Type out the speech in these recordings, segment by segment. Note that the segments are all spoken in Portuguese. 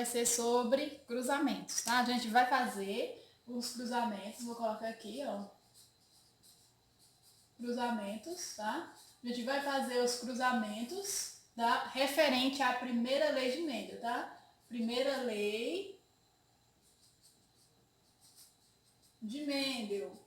vai ser sobre cruzamentos, tá? A gente vai fazer os cruzamentos, vou colocar aqui, ó, cruzamentos, tá? A gente vai fazer os cruzamentos, tá? Referente à primeira lei de Mendel, tá? Primeira lei de Mendel.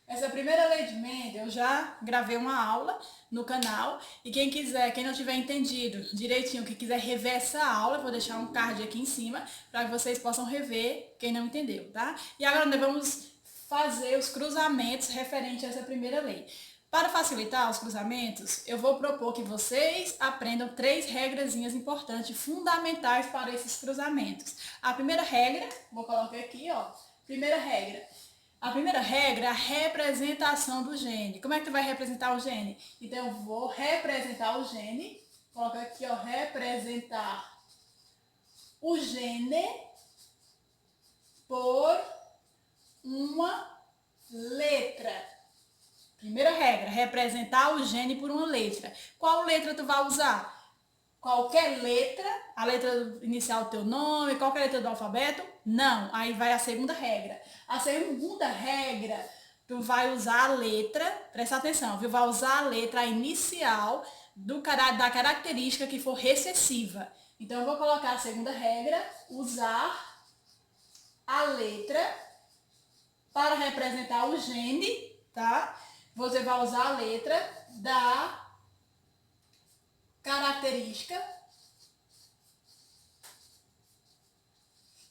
Essa primeira lei de Mendel, eu já gravei uma aula no canal e quem quiser, quem não tiver entendido direitinho, que quiser rever essa aula, eu vou deixar um card aqui em cima para que vocês possam rever quem não entendeu, tá? E agora nós vamos fazer os cruzamentos referente a essa primeira lei. Para facilitar os cruzamentos, eu vou propor que vocês aprendam 3 regrazinhas importantes, fundamentais para esses cruzamentos. A primeira regra, vou colocar aqui, ó, primeira regra. A primeira regra é a representação do gene. Como é que tu vai representar o gene? Então, eu vou representar o gene. Coloca aqui, ó, representar o gene por uma letra. Primeira regra, representar o gene por uma letra. Qual letra tu vai usar? Qualquer letra, a letra inicial do teu nome, qualquer letra do alfabeto? Não. Aí vai a segunda regra. A segunda regra, tu vai usar a letra, presta atenção, viu? Vai usar a letra inicial da característica que for recessiva. Então, eu vou colocar a segunda regra, usar a letra para representar o gene, tá? Você vai usar a letra da característica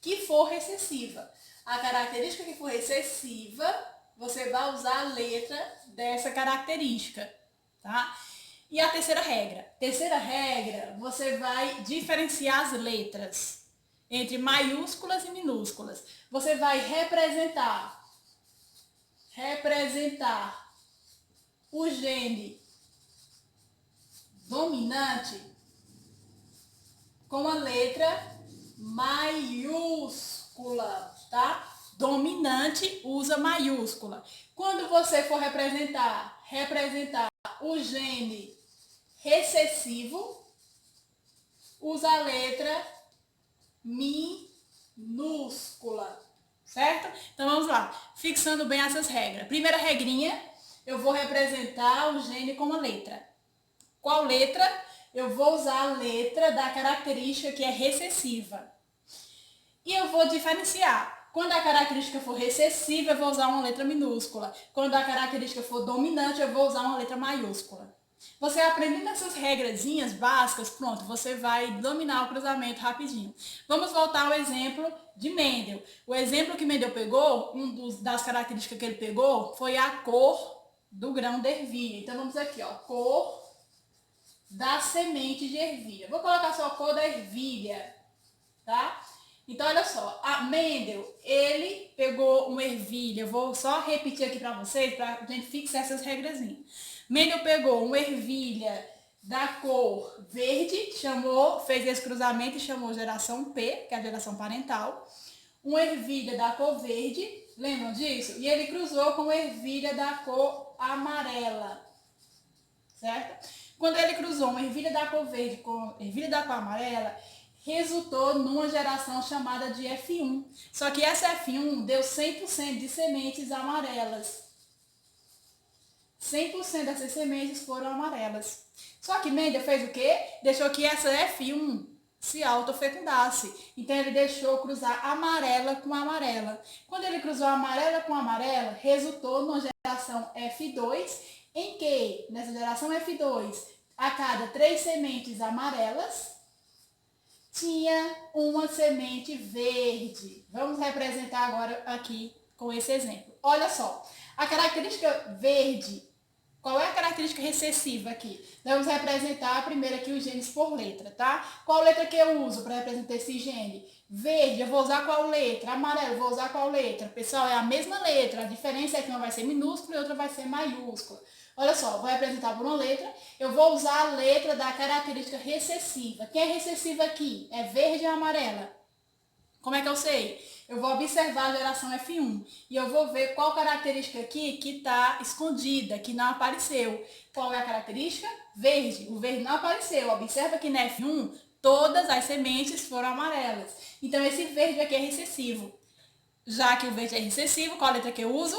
que for recessiva. A característica que for recessiva, você vai usar a letra dessa característica, tá? E a terceira regra? Terceira regra, você vai diferenciar as letras entre maiúsculas e minúsculas. Você vai representar o gene dominante com a letra maiúscula, tá? Dominante usa maiúscula. Quando você for representar o gene recessivo, usa a letra minúscula, certo? Então vamos lá, fixando bem essas regras. Primeira regrinha, eu vou representar o gene com uma letra. Qual letra? Eu vou usar a letra da característica que é recessiva. E eu vou diferenciar. Quando a característica for recessiva, eu vou usar uma letra minúscula. Quando a característica for dominante, eu vou usar uma letra maiúscula. Você aprendendo essas regrazinhas básicas, pronto, você vai dominar o cruzamento rapidinho. Vamos voltar ao exemplo de Mendel. O exemplo que Mendel pegou, das características que ele pegou, foi a cor do grão de ervilha. Então vamos aqui, ó, cor da semente de ervilha. Vou colocar só a cor da ervilha, tá? Então, olha só, a Mendel, ele pegou uma ervilha, eu vou só repetir aqui para vocês, para a gente fixar essas regrazinhas. Mendel pegou uma ervilha da cor verde, fez esse cruzamento e chamou geração P, que é a geração parental. Uma ervilha da cor verde, lembram disso? E ele cruzou com uma ervilha da cor amarela, certo? Quando ele cruzou uma ervilha da cor verde com ervilha da cor amarela, resultou numa geração chamada de F1. Só que essa F1 deu 100% de sementes amarelas. 100% dessas sementes foram amarelas. Só que Mendel fez o quê? Deixou que essa F1 se autofecundasse. Então ele deixou cruzar amarela com amarela. Quando ele cruzou amarela com amarela, resultou numa geração F2, em que, nessa geração F2, a cada 3 sementes amarelas, tinha uma semente verde. Vamos representar agora aqui com esse exemplo. Olha só, a característica verde, qual é a característica recessiva aqui? Vamos representar primeiro aqui os genes por letra, tá? Qual letra que eu uso para representar esse gene? Verde, eu vou usar qual letra? Amarelo, eu vou usar qual letra? Pessoal, é a mesma letra, a diferença é que uma vai ser minúscula e outra vai ser maiúscula. Olha só, vou representar por uma letra, eu vou usar a letra da característica recessiva. Quem é recessiva aqui? É verde ou amarela? Como é que eu sei? Eu vou observar a geração F1 e eu vou ver qual característica aqui que está escondida, que não apareceu. Qual é a característica? Verde. O verde não apareceu. Observa que na F1 todas as sementes foram amarelas. Então, esse verde aqui é recessivo. Já que o verde é recessivo, qual a letra que eu uso?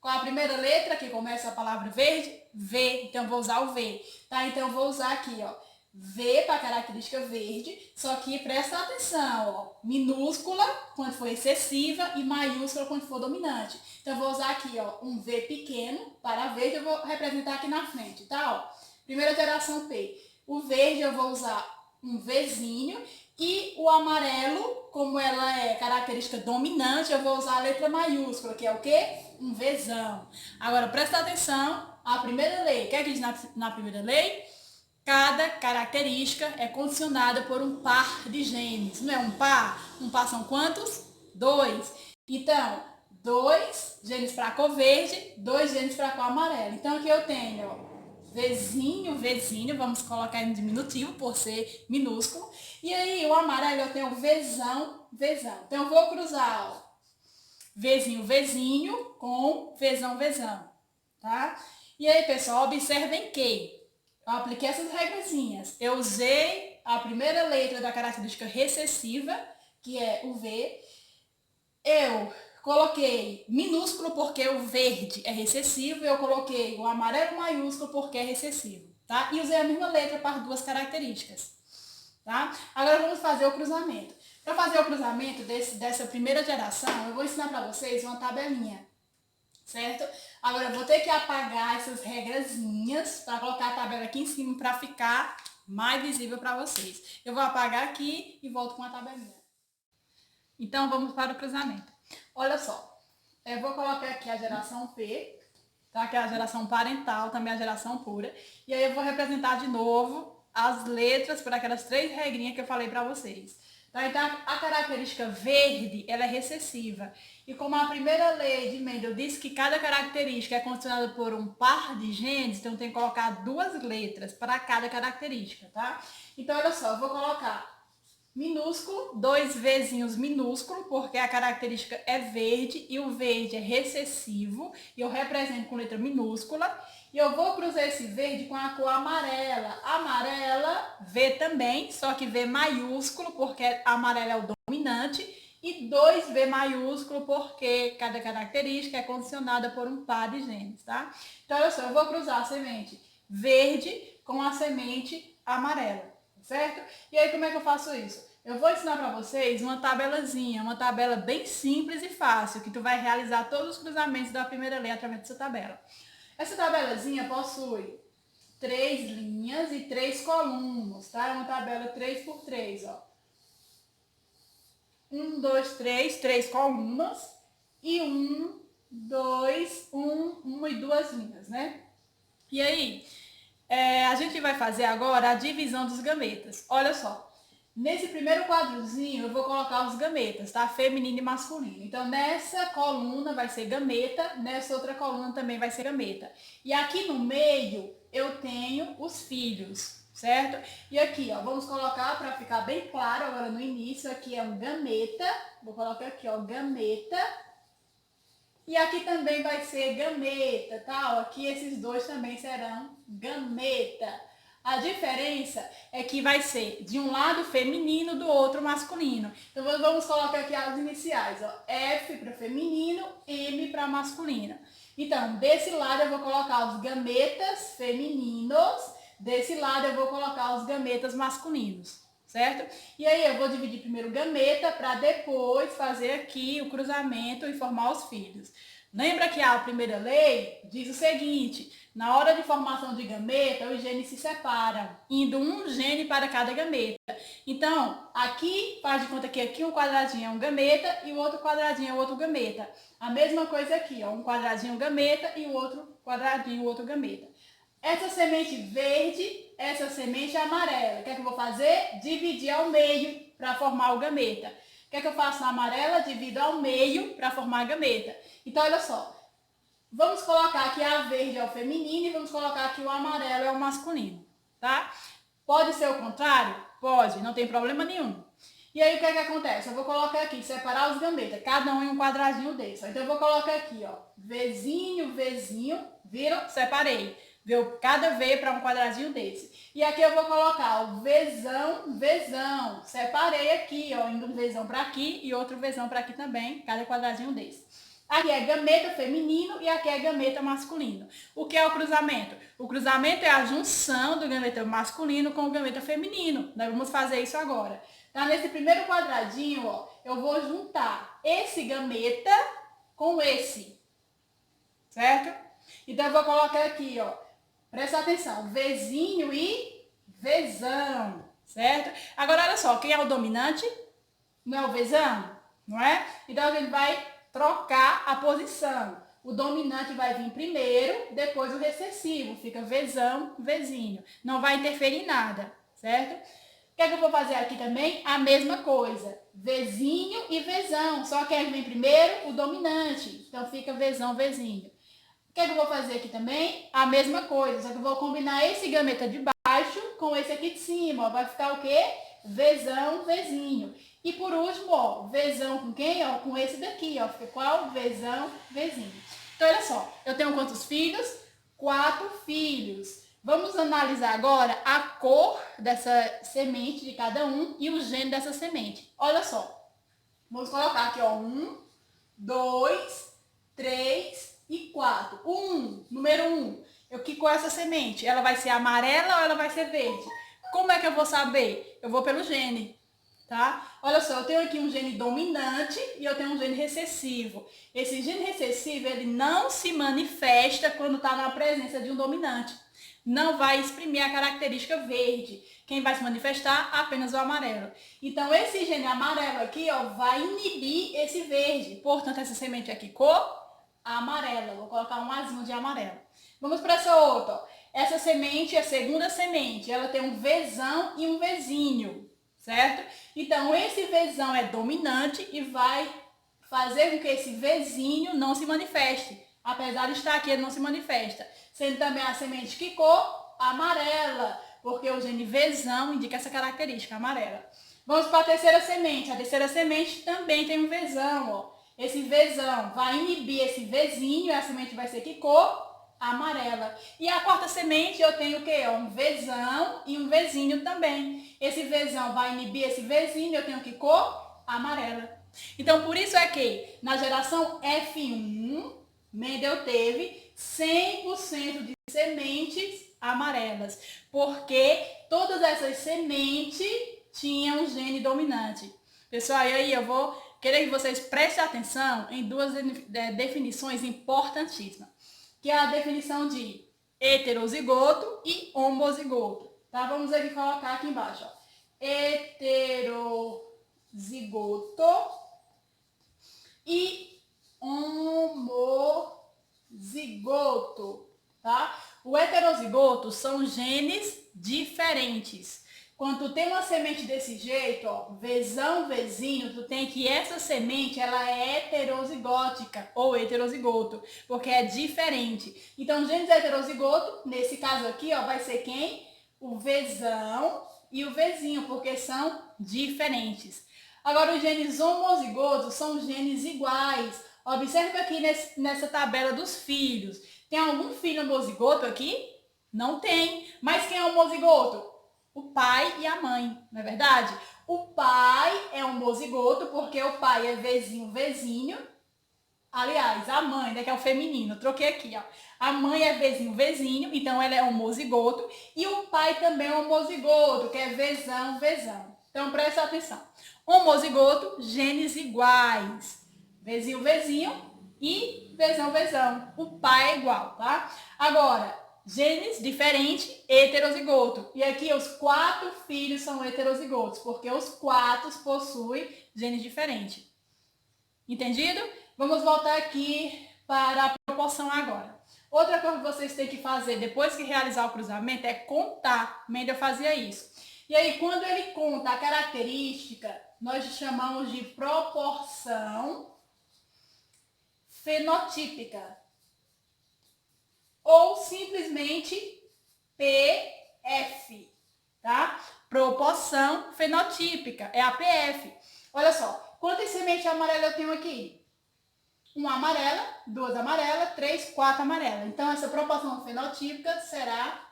Qual a primeira letra que começa a palavra verde? V. Então, vou usar o V. Tá? Então, eu vou usar aqui, ó. V para característica verde. Só que presta atenção, ó. Minúscula quando for excessiva e maiúscula quando for dominante. Então, eu vou usar aqui, ó, um V pequeno para verde. Eu vou representar aqui na frente, tá? Ó. Primeira geração P. O verde eu vou usar um Vzinho. E o amarelo, como ela é característica dominante, eu vou usar a letra maiúscula, que é o quê? Um Vzão. Agora, presta atenção, a primeira lei. O que é que diz na primeira lei? Cada característica é condicionada por um par de genes. Não é um par? Um par são quantos? 2. Então, 2 genes para a cor verde, 2 genes para a cor amarela. Então, aqui eu tenho, ó, Vzinho, vamos colocar em diminutivo por ser minúsculo. E aí, o amarelo eu tenho Vzão. Então, eu vou cruzar, ó, Vzinho com Vzão, tá? E aí, pessoal, observem que eu apliquei essas regrazinhas. Eu usei a primeira letra da característica recessiva, que é o V. Eu coloquei minúsculo porque o verde é recessivo e eu coloquei o amarelo maiúsculo porque é recessivo, tá? E usei a mesma letra para as duas características, tá? Agora vamos fazer o cruzamento. Para fazer o cruzamento dessa primeira geração, eu vou ensinar para vocês uma tabelinha, certo? Agora eu vou ter que apagar essas regrazinhas para colocar a tabela aqui em cima para ficar mais visível para vocês. Eu vou apagar aqui e volto com a tabelinha. Então, vamos para o cruzamento. Olha só, eu vou colocar aqui a geração P, tá? Que é a geração parental, também a geração pura. E aí eu vou representar de novo as letras por aquelas 3 regrinhas que eu falei para vocês. Tá? Então, a característica verde, ela é recessiva. E como a primeira lei de Mendel disse que cada característica é condicionada por um par de genes, então tem que colocar 2 letras para cada característica, tá? Então, olha só, eu vou colocar minúsculo, 2 Vzinhos minúsculo, porque a característica é verde e o verde é recessivo, e eu represento com letra minúscula, e eu vou cruzar esse verde com a cor amarela. Amarela, V também, só que V maiúsculo, porque amarela é o dominante, e 2V maiúsculo, porque cada característica é condicionada por um par de genes, tá? Então, olha só, eu vou cruzar a semente verde com a semente amarela, certo? E aí, como é que eu faço isso? Eu vou ensinar para vocês uma tabelazinha, uma tabela bem simples e fácil, que tu vai realizar todos os cruzamentos da primeira lei através dessa tabela. Essa tabelazinha possui 3 linhas e 3 colunas, tá? É uma tabela 3x3, ó. 1, 2, 3 colunas e 1, 2, 1 e 2 linhas, né? E aí, a gente vai fazer agora a divisão dos gametas. Olha só, nesse primeiro quadrozinho eu vou colocar os gametas, tá? Feminino e masculino. Então, nessa coluna vai ser gameta, nessa outra coluna também vai ser gameta. E aqui no meio eu tenho os filhos, certo? E aqui, ó, vamos colocar para ficar bem claro agora no início, aqui é um gameta. Vou colocar aqui, ó, gameta. E aqui também vai ser gameta, tá? Ó, aqui esses dois também serão gameta. A diferença é que vai ser de um lado feminino, do outro masculino. Então vamos colocar aqui as iniciais, ó. F para feminino, M para masculino. Então, desse lado eu vou colocar os gametas femininos, desse lado eu vou colocar os gametas masculinos, certo? E aí eu vou dividir primeiro o gameta para depois fazer aqui o cruzamento e formar os filhos. Lembra que a primeira lei diz o seguinte: na hora de formação de gameta, os genes se separam, indo um gene para cada gameta. Então, aqui, faz de conta que aqui um quadradinho é um gameta e o outro quadradinho é outro gameta. A mesma coisa aqui, ó, um quadradinho gameta e o outro quadradinho outro gameta. Essa semente verde, essa semente amarela. O que é que eu vou fazer? Dividir ao meio para formar o gameta. O que é que eu faço na amarela? Divido ao meio para formar a gameta. Então, olha só. Vamos colocar aqui a verde é o feminino e vamos colocar aqui o amarelo é o masculino, tá? Pode ser o contrário? Pode, não tem problema nenhum. E aí, o que é que acontece? Eu vou colocar aqui, separar os gametas, cada um em um quadradinho desse. Então, eu vou colocar aqui, ó, Vzinho, viram? Separei. cada veia para um quadradinho desse. E aqui eu vou colocar o Vzão, Vzão. Separei aqui, ó, indo um Vzão para aqui e outro Vzão para aqui também, cada quadradinho desse. Aqui é gameta feminino e aqui é gameta masculino. O que é o cruzamento? O cruzamento é a junção do gameta masculino com o gameta feminino. Nós vamos fazer isso agora. Tá? Nesse primeiro quadradinho, ó, eu vou juntar esse gameta com esse. Certo? Então eu vou colocar aqui, ó. Presta atenção. Vzinho e Vzão. Certo? Agora olha só, quem é o dominante? Não é o Vzão? Não é? Então a gente vai trocar a posição. O dominante vai vir primeiro, depois o recessivo. Fica Vzão, Vzinho. Não vai interferir em nada, certo? O que é que eu vou fazer aqui também? A mesma coisa. Vzinho e Vzão. Só quem vem primeiro? O dominante. Então fica Vzão, Vzinho. O que é que eu vou fazer aqui também? A mesma coisa. Só que eu vou combinar esse gameta de baixo com esse aqui de cima. Ó. Vai ficar o quê? Vzão, Vzinho. E por último, ó, Vzão com quem? Ó, com esse daqui, ó. Fica qual? Vzão, Vzinho. Então, olha só. Eu tenho quantos filhos? 4 filhos. Vamos analisar agora a cor dessa semente de cada um e o gênero dessa semente. Olha só. Vamos colocar aqui, ó. 1, 2, 3 e 4. Número 1. Que cor é essa semente? Ela vai ser amarela ou ela vai ser verde? Como é que eu vou saber? Eu vou pelo gene. Tá? Olha só, eu tenho aqui um gene dominante e eu tenho um gene recessivo. Esse gene recessivo, ele não se manifesta quando está na presença de um dominante. Não vai exprimir a característica verde. Quem vai se manifestar? Apenas o amarelo. Então, esse gene amarelo aqui, ó, vai inibir esse verde. Portanto, essa semente aqui, cor amarela. Vou colocar um azinho de amarelo. Vamos para essa outra. Ó. Essa semente é a segunda semente. Ela tem um Vzão e um Vzinho. Certo? Então, esse Vzão é dominante e vai fazer com que esse Vzinho não se manifeste. Apesar de estar aqui, ele não se manifesta. Sendo também a semente que cor? Amarela. Porque o gene Vzão indica essa característica amarela. Vamos para a terceira semente. A terceira semente também tem um Vzão. Ó. Esse Vzão vai inibir esse Vzinho e a semente vai ser que cor? Amarela. E a quarta semente eu tenho o quê? Um Vzão e um Vzinho também. Esse Vzão vai inibir esse Vzinho, eu tenho que cor? Amarela. Então, por isso é que na geração F1, Mendel teve 100% de sementes amarelas. Porque todas essas sementes tinham um gene dominante. Pessoal, e aí eu vou querer que vocês prestem atenção em duas definições importantíssimas. Que é a definição de heterozigoto e homozigoto. Tá? Vamos aqui colocar aqui embaixo. Ó. Heterozigoto e homozigoto. Tá? O heterozigoto são genes diferentes. Quando tu tem uma semente desse jeito, ó, Vzão, Vzinho, tu tem que essa semente, ela é heterozigótica ou heterozigoto, porque é diferente. Então, genes heterozigoto, nesse caso aqui, ó, vai ser quem? O Vzão e o Vzinho, porque são diferentes. Agora, os genes homozigotos são genes iguais. Observa aqui nessa tabela dos filhos. Tem algum filho homozigoto aqui? Não tem. Mas quem é homozigoto? O pai e a mãe, não é verdade? O pai é homozigoto porque o pai é Vzinho, Vzinho. Aliás, a mãe, né, que é o feminino, troquei aqui, ó. A mãe é Vzinho, Vzinho, então ela é homozigoto. E o pai também é homozigoto, que é Vzão, Vzão. Então, presta atenção. Homozigoto, genes iguais. Vzinho, Vzinho e Vzão, Vzão. O pai é igual, tá? Agora, genes diferentes, heterozigoto. E aqui os 4 filhos são heterozigotos, porque os 4 possuem genes diferentes. Entendido? Vamos voltar aqui para a proporção agora. Outra coisa que vocês têm que fazer depois que realizar o cruzamento é contar. Mendel fazia isso. E aí, quando ele conta a característica, nós chamamos de proporção fenotípica. Ou simplesmente PF, tá? Proporção fenotípica, é a PF. Olha só, quantas sementes amarelas eu tenho aqui? uma amarela, 2 amarelas, 3, 4 amarelas. Então, essa proporção fenotípica será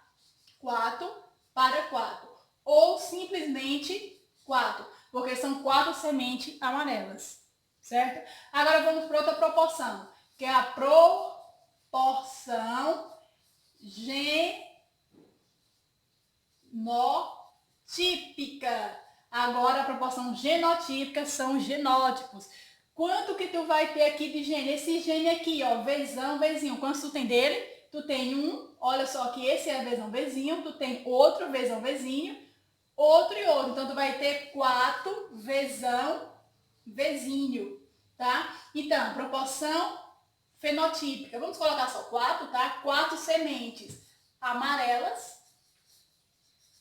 4 para 4. Ou simplesmente 4, porque são 4 sementes amarelas, certo? Agora vamos para outra proporção, que é a proporção genotípica. Agora a proporção genotípica são os genótipos. Quanto que tu vai ter aqui de gene? Esse gene aqui, ó, Vzão, Vzinho. Quantos tu tem dele? Tu tem um, olha só que esse é Vzão, Vzinho. Tu tem outro Vzão, Vzinho. Outro e outro. Então, tu vai ter 4 Vzão, Vzinho, tá? Então, proporção fenotípica. Vamos colocar só 4, tá? 4 sementes amarelas,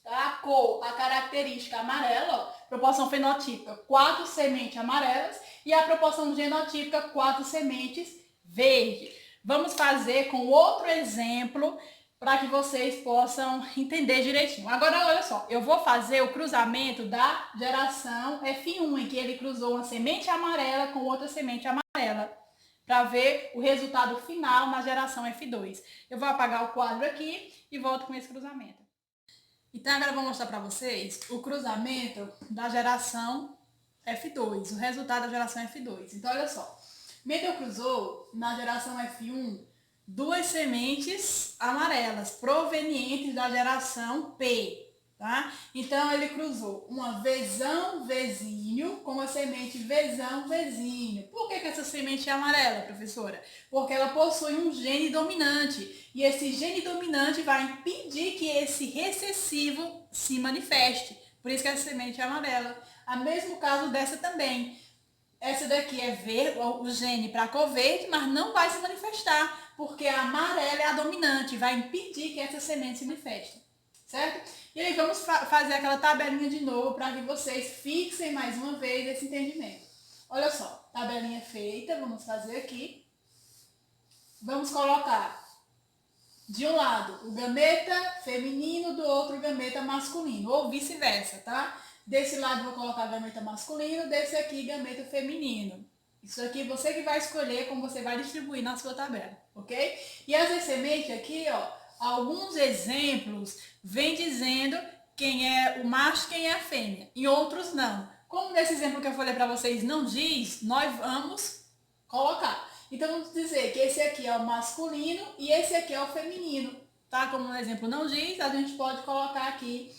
tá? A cor, a característica amarela, ó, proporção fenotípica, 4 sementes amarelas e a proporção genotípica, 4 sementes verde. Vamos fazer com outro exemplo para que vocês possam entender direitinho. Agora, olha só, eu vou fazer o cruzamento da geração F1, em que ele cruzou uma semente amarela com outra semente amarela, para ver o resultado final na geração F2. Eu vou apagar o quadro aqui e volto com esse cruzamento. Então, agora eu vou mostrar para vocês o cruzamento da geração F2, o resultado da geração F2. Então, olha só, Mendel cruzou na geração F1 2 sementes amarelas provenientes da geração P, tá? Então, ele cruzou uma Vzão, Vzinho com a semente Vzão, Vzinho. Por que essa semente é amarela, professora? Porque ela possui um gene dominante. E esse gene dominante vai impedir que esse recessivo se manifeste. Por isso que essa semente é amarela. A mesmo caso dessa também. Essa daqui é verde, o gene para a cor verde, mas não vai se manifestar, porque a amarela é a dominante, vai impedir que essa semente se manifeste, certo? E aí vamos fazer aquela tabelinha de novo para que vocês fixem mais uma vez esse entendimento. Olha só, tabelinha feita, vamos fazer aqui. Vamos colocar de um lado o gameta feminino, do outro o gameta masculino, ou vice-versa, tá? Desse lado vou colocar gameta masculino, desse aqui gameta feminino. Isso aqui você que vai escolher como você vai distribuir na sua tabela, ok? E as sementes aqui, ó, alguns exemplos vem dizendo quem é o macho e quem é a fêmea, e outros não. Como nesse exemplo que eu falei para vocês não diz, nós vamos colocar. Então vamos dizer que esse aqui é o masculino e esse aqui é o feminino, tá? Como no exemplo não diz, a gente pode colocar aqui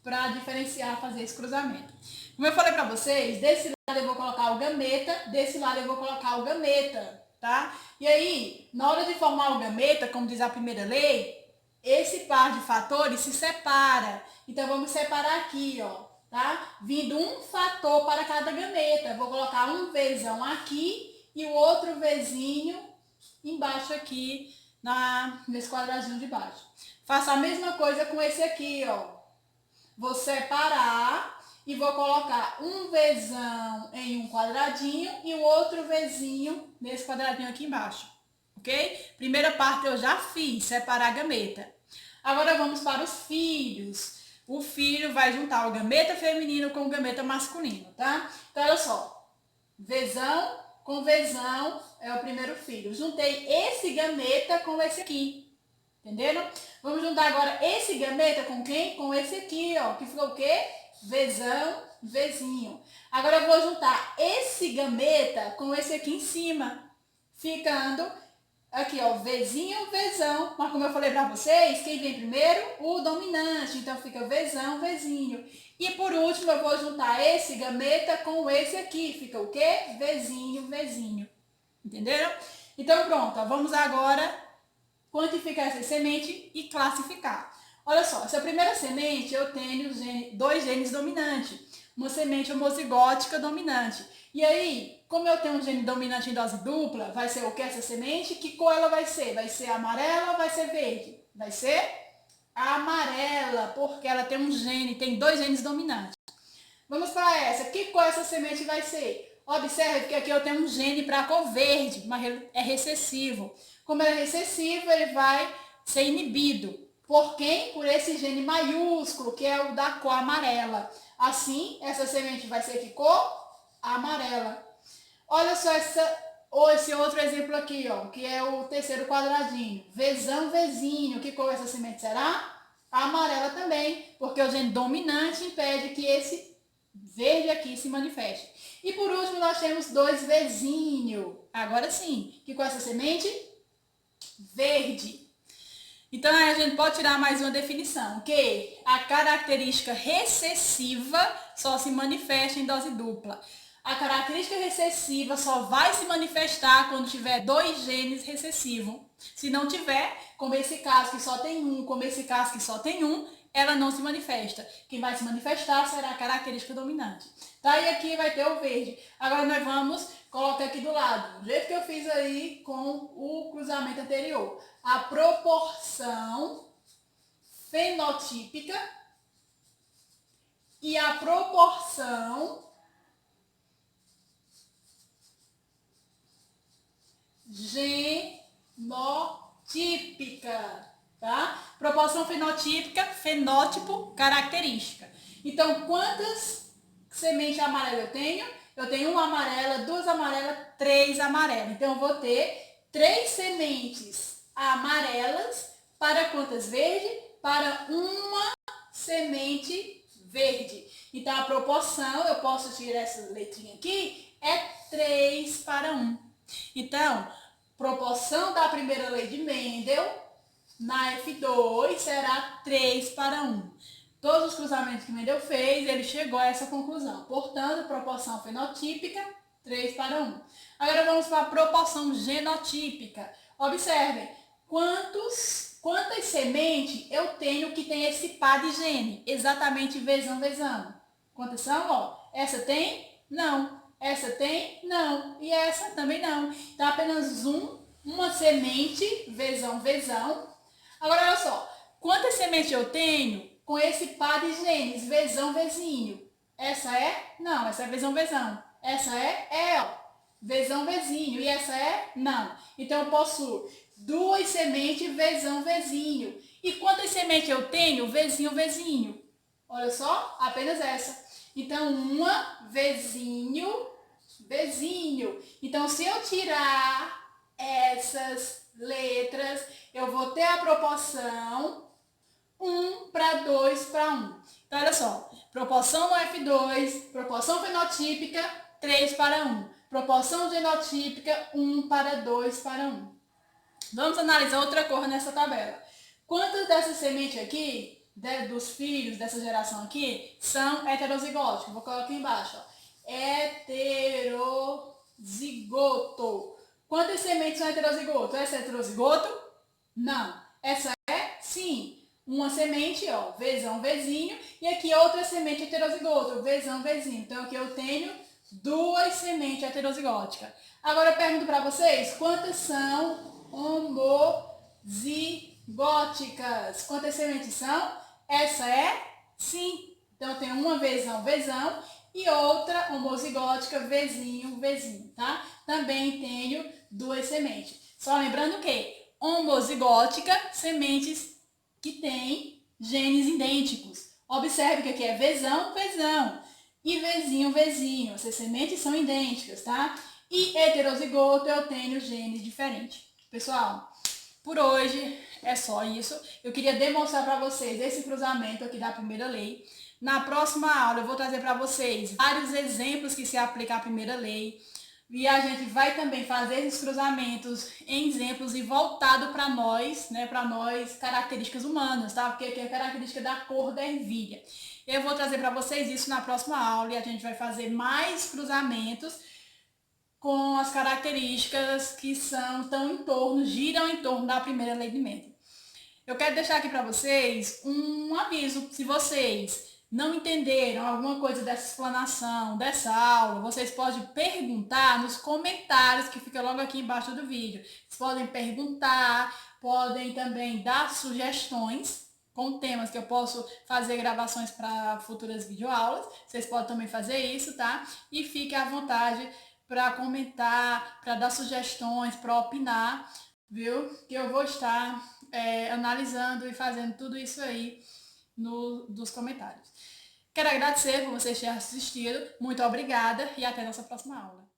para diferenciar, fazer esse cruzamento. Como eu falei para vocês, desse lado eu vou colocar o gameta, desse lado eu vou colocar o gameta, tá? E aí, na hora de formar o gameta, como diz a primeira lei, esse par de fatores se separa. Então, vamos separar aqui, ó, tá? Vindo um fator para cada gameta. Vou colocar um Vzão aqui e o outro Vzinho embaixo aqui, nesse quadradinho de baixo. Faço a mesma coisa com esse aqui, ó. Vou separar e vou colocar um Vzão em um quadradinho e o outro Vzinho nesse quadradinho aqui embaixo, ok? Primeira parte eu já fiz, separar a gameta. Agora vamos para os filhos. O filho vai juntar o gameta feminino com o gameta masculino, tá? Então, olha só. Vzão com Vzão é o primeiro filho. Juntei esse gameta com esse aqui. Entenderam? Vamos juntar agora esse gameta com quem? Com esse aqui, ó. Que ficou o quê? Vzão, Vzinho. Agora eu vou juntar esse gameta com esse aqui em cima. Ficando aqui, ó. Vzinho, Vzão. Mas como eu falei pra vocês, quem vem primeiro? O dominante. Então fica Vzão, Vzinho. E por último eu vou juntar esse gameta com esse aqui. Fica o quê? Vzinho, Vzinho. Entenderam? Então pronto, ó. Vamos agora quantificar essa semente e classificar. Olha só, essa primeira semente eu tenho dois genes dominantes, uma semente homozigótica dominante. E aí, como eu tenho um gene dominante em dose dupla, vai ser o que essa semente? Que cor ela vai ser? Vai ser amarela ou vai ser verde? Vai ser amarela, porque ela tem um gene, tem 2 genes dominantes. Vamos para essa. Que cor essa semente vai ser? Observe que aqui eu tenho um gene para a cor verde, mas ele é recessivo. Como ele é recessivo, ele vai ser inibido. Por quem? Por esse gene maiúsculo, que é o da cor amarela. Assim, essa semente vai ser que cor? Amarela. Olha só essa Ou esse outro exemplo aqui, ó, que é o terceiro quadradinho. Vzão, Vzinho. Que cor essa semente será? Amarela também, porque o gene dominante impede que esse verde aqui se manifeste. E por último, nós temos 2Vzinho. Agora sim, que cor é essa semente? Verde. Então, a gente pode tirar mais uma definição, que a característica recessiva só se manifesta em dose dupla. A característica recessiva só vai se manifestar quando tiver 2 genes recessivos. Se não tiver, como esse caso que só tem um, como esse caso que só tem um, ela não se manifesta. Quem vai se manifestar será a característica dominante. Tá? E aqui vai ter o verde. Agora nós vamos colocar aqui do lado, do jeito que eu fiz aí com o cruzamento anterior. A proporção fenotípica e a proporção genotípica, tá? Proporção fenotípica, fenótipo, característica. Então, quantas sementes amarelas eu tenho? Eu tenho uma amarela, 2 amarelas, 3 amarelas. Então, eu vou ter 3 sementes amarelas para quantas verdes? Para uma semente verde. Então, a proporção, eu posso tirar essa letrinha aqui, é 3 para 1. Então, proporção da primeira lei de Mendel na F2 será 3 para 1. Todos os cruzamentos que Mendel fez, ele chegou a essa conclusão. Portanto, proporção fenotípica, 3 para 1. Agora vamos para a proporção genotípica. Observem, quantas sementes eu tenho que tem esse par de gene? Exatamente Vzão, Vzão. Quantas são? Ó, essa tem? Não. Essa tem? Não. E essa também não. Então, apenas uma semente, Vzão, Vzão. Agora, olha só. Quantas sementes eu tenho com esse par de genes, Vzão, Vzinho? Essa é? Não. Essa é Vzão, Vzão. Essa é, ó. Vzão, Vzinho. E essa é? Não. Então, eu possuo 2 sementes, Vzão, Vzinho. E quantas sementes eu tenho? Vzinho, Vzinho. Olha só, apenas essa. Então, uma Vzinho, Vzinho. Então, se eu tirar essas letras, eu vou ter a proporção 1 para 2 para 1. Então, olha só. Proporção no F2, proporção fenotípica, 3 para 1. Proporção genotípica, 1 para 2 para 1. Vamos analisar outra cor nessa tabela. Quantas dessas sementes aqui, dos filhos dessa geração aqui, são heterozigóticos? Vou colocar aqui embaixo, ó. Heterozigoto. Quantas sementes são heterozigoto? Essa é heterozigoto? Não. Essa é? Sim. Uma semente, ó, Vzão, Vzinho, e aqui outra semente heterozigoto, Vzão, Vzinho. Então aqui eu tenho 2 sementes heterozigóticas. Agora eu pergunto para vocês, quantas são homozigóticas? Quantas sementes são? Essa é? Sim. Então eu tenho uma Vzão, Vzão e outra homozigótica, Vzinho, Vzinho, tá? Também tenho 2 sementes. Só lembrando que homozigótica, sementes que têm genes idênticos. Observe que aqui é Vzão, Vzão e Vzinho, Vzinho. Essas sementes são idênticas, tá? E heterozigoto eu tenho genes diferentes. Pessoal, por hoje é só isso. Eu queria demonstrar para vocês esse cruzamento aqui da primeira lei. Na próxima aula eu vou trazer para vocês vários exemplos que se aplicam à primeira lei. E a gente vai também fazer esses cruzamentos em exemplos e voltado para nós, né, para nós, características humanas, tá? Porque aqui é a característica da cor da ervilha. Eu vou trazer para vocês isso na próxima aula e a gente vai fazer mais cruzamentos com as características que giram em torno da primeira lei de Mendel. Eu quero deixar aqui para vocês um aviso. Se vocês não entenderam alguma coisa dessa explanação, dessa aula, vocês podem perguntar nos comentários que fica logo aqui embaixo do vídeo. Vocês podem perguntar, podem também dar sugestões com temas que eu posso fazer gravações para futuras videoaulas. Vocês podem também fazer isso, tá? E fique à vontade para comentar, para dar sugestões, para opinar, viu? Que eu vou estar analisando e fazendo tudo isso aí dos comentários. Quero agradecer por vocês terem assistido. Muito obrigada e até a nossa próxima aula.